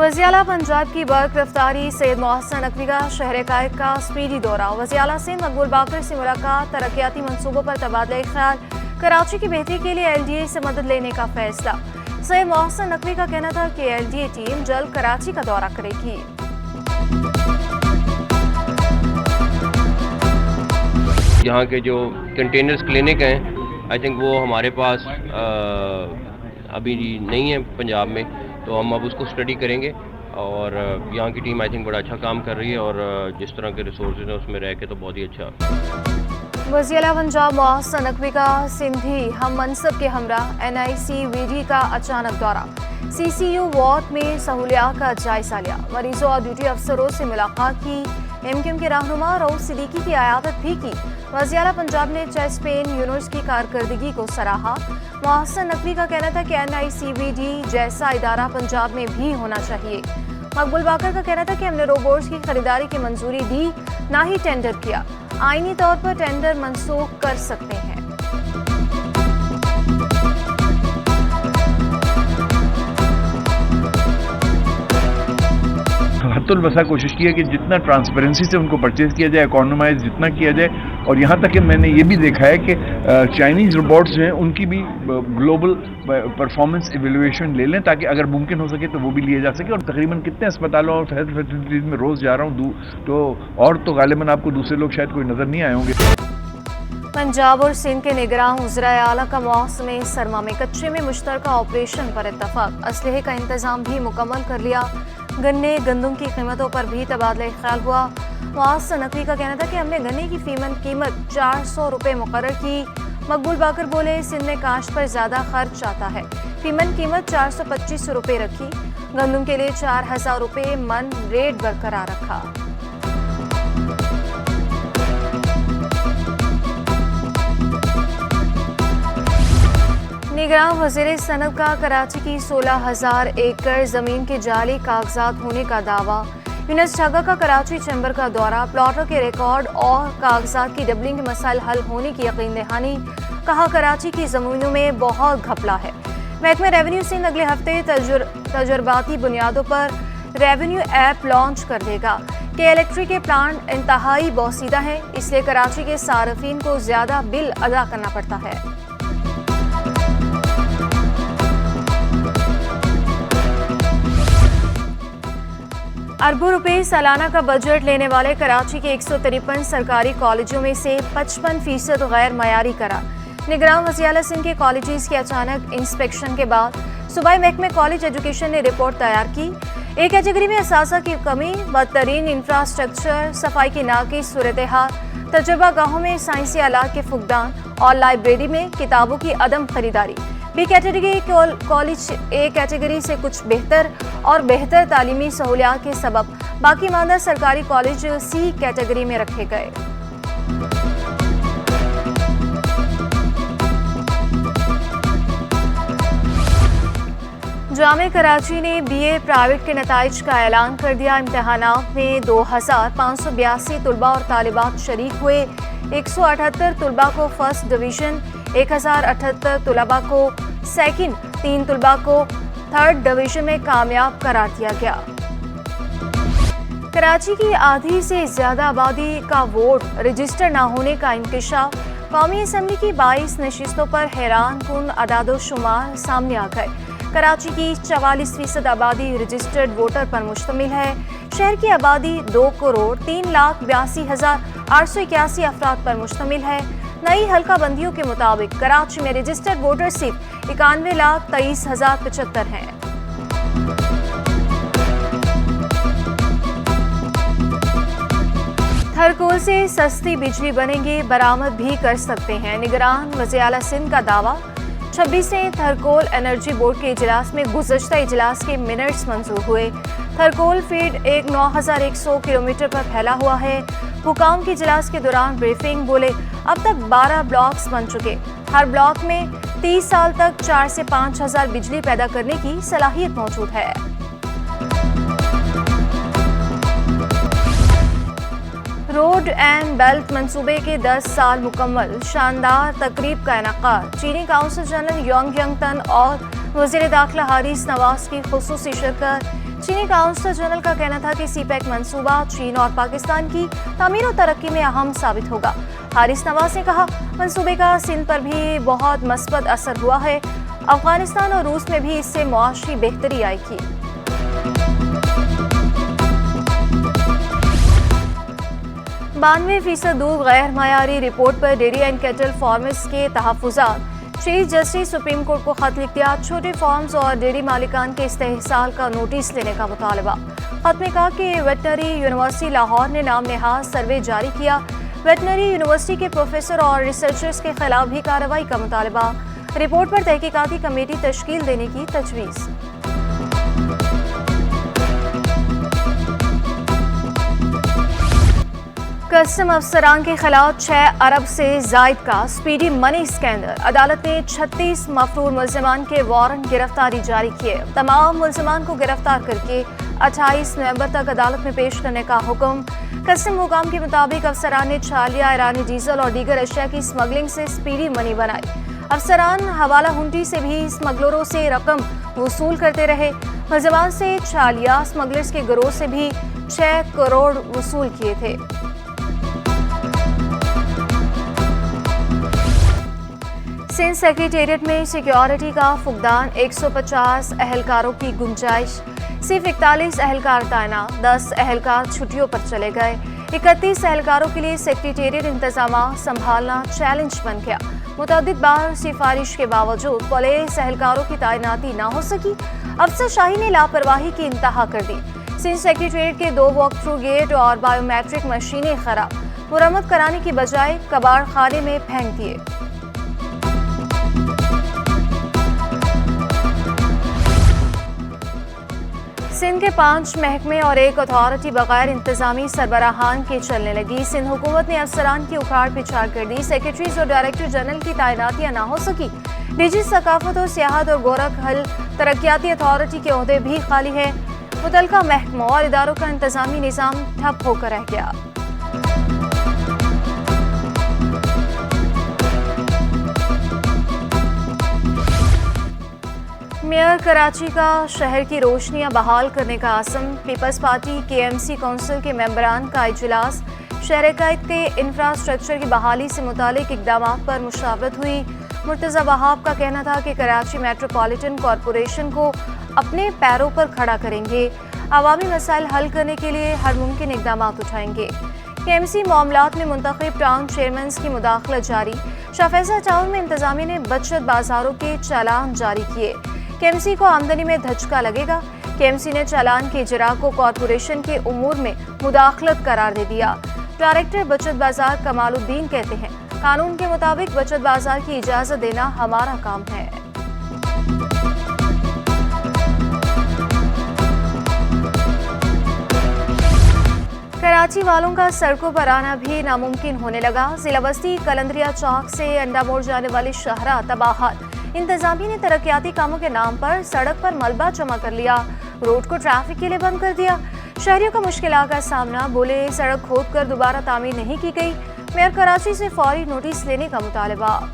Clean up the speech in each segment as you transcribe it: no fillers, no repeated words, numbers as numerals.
वज़ीर आला पंजाब की बर्क रफ्तारी, सैयद मोहसिन नकवी का शहर कायद का स्पीडी दौरा, वज़ीर आला सिंध मकबूल बाकर से मुलाकात, तरक्याती मंसूबों पर तबादला ख्याल, कराची की बेहतरी के लिए LDA से मदद लेने का फैसला। सैयद मोहसिन नकवी का कहना था कि LDA टीम जल्द कराची का दौरा करेगी। यहाँ के जो कंटेनर्स क्लिनिक हैं, आई थिंक वो हमारे पास अभी नहीं है पंजाब में, तो हम अब उसको स्टडी करेंगे और यहाँ की टीम आई थिंक बड़ा अच्छा काम कर रही है और जिस तरह के रिसोर्सेज हैं उसमें रह के तो बहुत ही अच्छा। वज़ीर आला पंजाब मोहसिन नकवी का सिंधी हम मनसब के हमरा NICVD का अचानक दौरा, CCU वार्ड में सहूलियात का जायजा लिया, मरीजों और ड्यूटी अफसरों से मुलाकात की, MQM के रहनुमा रऊफ सिद्दीकी की आयादत भी की। वज़ीर आला पंजाब ने चेस्ट पेन यूनिट्स की कारकर्दगी को सराहा। मोहसिन नकवी का कहना था कि NICVD जैसा इदारा पंजाब में भी होना चाहिए। मकबूल बाकर का कहना था कि हमने रोबोट्स की खरीदारी की मंजूरी दी, ना ही टेंडर किया, आईनी तौर पर टेंडर मनसूख कर सकते हैं। हत्तुल बसा कोशिश की है कि जितना ट्रांसपेरेंसी से उनको परचेज किया जाए, इकोनोमाइज जितना किया जाए, और यहाँ तक कि मैंने ये भी देखा है कि चाइनीज़ रोबोट्स जो हैं उनकी भी ग्लोबल परफॉर्मेंस एवेल्युएशन ले लें ताकि अगर मुमकिन हो सके तो वो भी लिए जा सके। और तकरीबन कितने अस्पतालों और हेल्थ फैसिलिटीज़ में रोज़ जा रहा हूँ तो गालिबन आपको दूसरे लोग शायद कोई नज़र नहीं आए होंगे। पंजाब और सिंध के निगरान वज़ीर आला का मौसम सरमा में कच्चे में मुश्तरका ऑपरेशन पर इत्तफाक, असलहे का इंतजाम भी मुकम्मल कर लिया। गन्ने गंदम की कीमतों पर भी तबादला ख्याल हुआ। मोहसिन नकवी का कहना था कि हमने गन्ने की कीमत 400 रुपये मुकर्रर की। मकबूल बाकर बोले सिंध में काश्त पर ज़्यादा खर्च आता है, फीमन कीमत 425 रुपये रखी। गंदम के लिए 4000 रुपये मन रेट बरकरार रखा। निगरान वज़ीर सनत का कराची की 16,000 एकड़ जमीन के जाली कागजात होने का दावा। यूनुस ढाका का कराची चैम्बर का दौरा, प्लॉटर के रिकॉर्ड और कागजात की डबलिंग के मसाइल हल होने की यकीन दहानी। कहा कराची की जमीनों में बहुत घपला है। महकमा रेवेन्यू सिंध अगले हफ्ते तजुर्बाती बुनियादों पर रेवेन्यू ऐप लॉन्च कर देगा कि इलेक्ट्रिक के प्लांट इंतहाई बोसीदा है, इसलिए कराची के सार्फिन को ज्यादा बिल अदा करना पड़ता है। अरबों रुपए सालाना का बजट लेने वाले कराची के 153 सरकारी कॉलेजों में से 55% गैर मयारी करार। निगरान वज़ीर आला सिंध के कॉलेजेस के अचानक इंस्पेक्शन के बाद सूबाई महकमे कॉलेज एजुकेशन ने रिपोर्ट तैयार की। एक कैटेगरी में असासा की कमी, बदतरीन इंफ्रास्ट्रक्चर, सफाई की नाक़िस सूरत हाल, तजुर्बा गाहों में साइंसी आलात के फुकदान और लाइब्रेरी में किताबों की अदम खरीदारी। B category college A category से कुछ बेहतर और बेहतर तालीमी सहूलियात के सबब बाकी मानदा सरकारी कॉलेज C कैटेगरी में रखे गए। जामे कराची ने BA प्राइवेट के नताइज का ऐलान कर दिया। इम्तहानात में 2582 तलबा और तालिबात शरीक हुए। 178 तलबा को फर्स्ट डिवीजन, 1078 तलबा को सेकंड, 3 तलबा को थर्ड डिवीजन में कामयाब करार दिया गया। कराची की आधी से ज्यादा आबादी का वोट रजिस्टर न होने का इंकशाफ। कौमी असम्बली की 22 नशिस्तों पर हैरान कुन अदादोशुमार सामने आ गए। कराची की 44% आबादी रजिस्टर्ड वोटर पर मुश्तमिल है। शहर की आबादी 2,03,82,881 अफराद पर मुश्तमिल है। नई हल्का बंदियों के मुताबिक कराची में रजिस्टर्ड वोटर सिर्फ 91,23,075 हैं। थरकोल से सस्ती बिजली बनेंगे, बरामद भी कर सकते हैं। निगरान वज़ीर आला सिंध का दावा। 26वें थरकोल एनर्जी बोर्ड के इजलास में गुज़श्ता इजलास के मिनट्स मंजूर हुए। थरकोल फीड 9100 किलोमीटर पर फैला हुआ है। हुकाम के इजलास के दौरान ब्रीफिंग बोले अब तक 12 ब्लॉक्स बन चुके, हर ब्लॉक में 30 साल तक 4 से 5 हजार बिजली पैदा करने की सलाहियत मौजूद है। रोड एंड बेल्ट मंसूबे के 10 साल मुकम्मल, शानदार तकरीब का इनेकाद। चीनी काउंसिल जनरल योंग यंगतन और वज़ीर दाखिला हारिस नवाज की खुसूसी शिरकत। चीनी काउंसलर जनरल का कहना था कि सीपैक मंसूबा चीन और पाकिस्तान की तामीर और तरक्की में अहम साबित होगा। हारिस नवाज ने कहा, मंसूबे का सिंध पर भी बहुत मस्बत असर हुआ है। अफगानिस्तान और रूस में भी इससे मुआशी बेहतरी आएगी। 92% दूध गैर मयारी रिपोर्ट पर डेयरी एंड कैटल फार्मर्स के तहफ़्फ़ुज़ात। चीफ जस्टिस सुप्रीम कोर्ट को खत लिख दिया। छोटे फार्म्स और डेयरी मालिकान के इस्तेहसाल का नोटिस लेने का मुतालबा। खत में कहा कि वेटनरी यूनिवर्सिटी लाहौर ने नाम नेहाद सर्वे जारी किया। वेटनरी यूनिवर्सिटी के प्रोफेसर और रिसर्चर्स के खिलाफ भी कार्रवाई का मुतालबा। रिपोर्ट पर तहकीकाती कमेटी तश्कील देने की तजवीज़। कस्टम अफसरान के खिलाफ 6 अरब से जायद का स्पीडी मनी स्कैंडल। अदालत ने 36 मफरूर मुल्ज़िमान के वारंट गिरफ्तारी जारी किए। तमाम मुल्ज़िमान को गिरफ्तार करके 28 नवंबर तक अदालत में पेश करने का हुक्म। कस्टम हुकाम के मुताबिक अफसरान ने छालिया, ईरानी डीजल और दीगर अशिया की स्मगलिंग से स्पीडी मनी बनाई। अफसरान हवाला हुंडी से भी स्मगलरों से रकम वसूल करते रहे। मुल्ज़िमान से छालिया स्मगलर्स के गिरोह से भी 6 करोड़ वसूल किए थे। सिंध सेक्रेटेरिएट में सिक्योरिटी का फुकदान। 150 अहलकारों की गुंजाइश। सिर्फ 41 अहलकार तैनात, 10 अहलकार छुट्टियों पर चले गए। 31 अहलकारों के लिए सेक्रेटेरिएट इंतजाम संभालना चैलेंज बन गया। मुतअद्दिद बार सिफारिश के बावजूद पुलिस अहलकारों की तैनाती ना हो सकी। अफसरशाही ने लापरवाही की इंतहा कर दी। सिंध सेक्रेटेरिएट के 2 वॉक थ्रू गेट और बायोमेट्रिक मशीनें खराब, मुरम्मत कराने की बजाय कबाड़ खाने में फेंक दिए। सिंध के 5 महकमे और 1 अथॉरिटी बगैर इंतजामी सरबराहान के चलने लगी। सिंध हुकूमत ने अफसरान की उखाड़ पिछाड़ कर दी। सेक्रेटरीज और डायरेक्टर जनरल की तैनातियां ना हो सकी। डीजी सकाफत और सियाहत और गोरख हल तरक्याती अथॉरिटी के ओहदे भी खाली है। मुतलका महकमों और इदारों का इंतजामी निज़ाम ठप होकर रह गया। मेयर कराची का शहर की रोशनियां बहाल करने का आज़म। पीपल्स पार्टी KMC काउंसिल के मेंबरान का इजलास। शहर-ए-कायद के इंफ्रास्ट्रक्चर की बहाली से मुतालिक इक़दामात पर मुशावरत हुई। मुर्तज़ा वहाब का कहना था कि कराची मेट्रोपॉलिटन कॉरपोरेशन को अपने पैरों पर खड़ा करेंगे। अवामी मसाइल हल करने के लिए हर मुमकिन इक़दामात उठाएंगे। KMC मामलात में मुंतखब टाउन चेयरमैन की मुदाखलत जारी। शाहफैज़ा टाउन में इंतजामिया ने बचत बाजारों के चालान जारी किए। KMC को आमदनी में धचका लगेगा। KMC ने चालान के इजरा को कॉरपोरेशन के उमूर में मुदाखलत करार दे दिया। डायरेक्टर बचत बाजार कमालुद्दीन कहते हैं, कानून के मुताबिक बचत बाजार की इजाजत देना हमारा काम है। कराची वालों का सड़कों पर आना भी नामुमकिन होने लगा। जिला बस्ती कलंदरिया चौक से अंडा मोड़ जाने वाली शाहराह तबाहत। इंतजामिया ने तरक्याती कामों के नाम पर सड़क पर मलबा जमा कर लिया। रोड को ट्रैफिक के लिए बंद कर दिया। शहरियों का मुश्किलात का सामना। बोले सड़क खोद कर दोबारा तामीर नहीं की गई। मेयर कराची से फौरी नोटिस लेने का मुतालबा।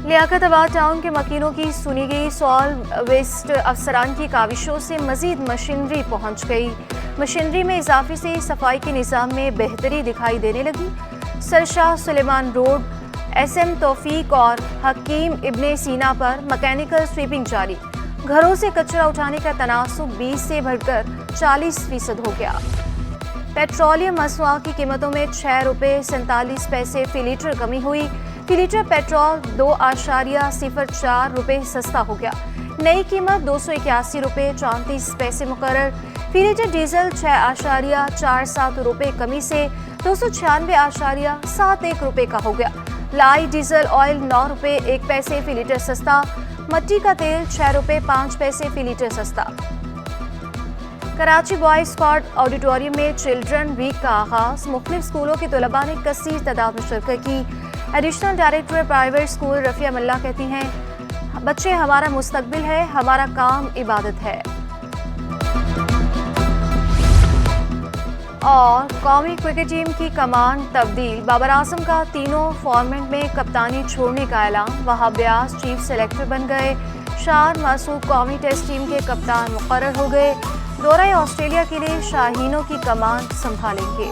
लियाकताबाद टाउन के मकीनों की सुनी गई सॉल्व वेस्ट अफसरान की काविशों से मजीद मशीनरी पहुंच गई। मशीनरी में इजाफे से सफाई के निज़ाम में बेहतरी दिखाई देने लगी। सरशाह सुलेमान रोड, SM तौफीक और हकीम इब्ने सीना पर मैकेनिकल स्वीपिंग जारी। घरों से कचरा उठाने का तनासुब 20 से बढ़कर 40% हो गया। पेट्रोलियम मसनूआत की कीमतों में 6 रुपये 47 पैसे फी लीटर कमी हुई। फी लीटर पेट्रोल 2.04 रुपये सस्ता हो गया। नई कीमत 281 रुपये 34 पैसे मुकर्रर। फी लीटर डीजल 6.47 रुपये कमी से 296.71 रुपये का हो गया। लाई डीजल ऑयल 9 रुपये 1 पैसे फी लीटर सस्ता। मट्टी का तेल 6 रुपये 5 पैसे फी लीटर सस्ता। कराची बॉयज स्क्वाड ऑडिटोरियम में चिल्ड्रन वीक का आगाज। मुख्तलिफ स्कूलों के तलबा ने कसीर तादाद में शिरकत की। Additional director private school Rafia Malla कहती हैं, बच्चे हमारा मुस्तकबिल है, हमारा काम इबादत है। और कौमी क्रिकेट टीम की कमान तब्दील। बाबर आजम का तीनों फॉर्मेट में कप्तानी छोड़ने का ऐलान। वहाब ब्यास चीफ सेलेक्टर बन गए। شان مسعود قومی ٹیسٹ ٹیم کے کپتان مقرر ہو گئے، دورہ آسٹریلیا کے لیے شاہینوں کی کمان سنبھالیں گے۔